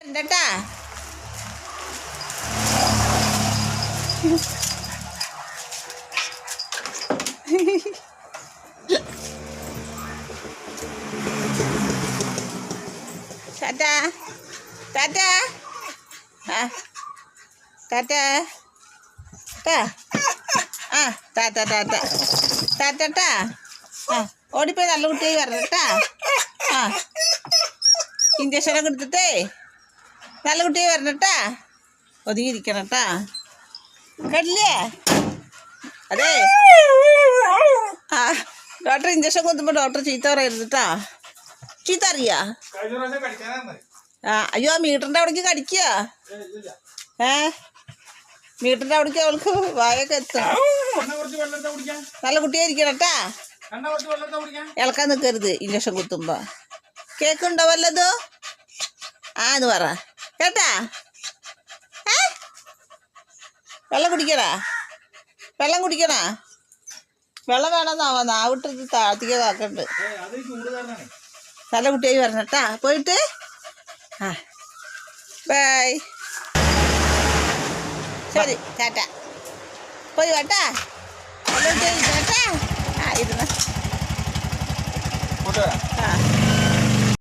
എന്താട്ടാ ടാറ്റാ ടാറ്റാ ആ ടാറ്റാ ടാ ആ ടാറ്റ ടാറ്റ ടാറ്റട്ടാ ആ ഓടിപ്പോയി നല്ല കുട്ടിയായി വരണട്ടാ ആ ഇഞ്ചക്ഷനൊക്കെ എടുത്തിട്ടേ നല്ല കുട്ടിയായി വരണട്ടാ ഒതുങ്ങിയിരിക്കണട്ടാ കേട്ടില്ലേ അതെ ആ ഡോക്ടർ ഇഞ്ചക്ഷൻ കൊത്തുമ്പോൾ ഡോക്ടർ ചീത്ത പറയരുത് കേട്ടാ ചീത്ത അറിയാ ആ അയ്യോ ആ മീറ്ററിൻ്റെ അവിടേക്ക് കടിക്കുക മീറ്ററിൻ്റെ അവിടേക്ക് അവൾക്ക് വായൊക്കെ എത്തണം നല്ല കുട്ടിയായിരിക്കണം കേട്ടാ ഇളക്കാൻ നിൽക്കരുത് ഇഞ്ചക്ഷൻ കുത്തുമ്പോൾ കേക്കുണ്ടോ വല്ലതോ ആ എന്ന് പറ കേട്ടാ വെള്ളം കുടിക്കണ വെള്ളം കുടിക്കണ വെള്ളം വേണമെന്നാവാ നാവിട്ടത് താഴ്ത്തിക്ക് കാക്കണ്ട് നല്ല കുട്ടിയായി വരണട്ടാ പോയിട്ട് ആ ബൈ ശരി ടാറ്റ പോയി വേട്ടാ നല്ല കുട്ടിയായി ഇരിക്കണട്ടാ ആ ഇരുന്ന ആ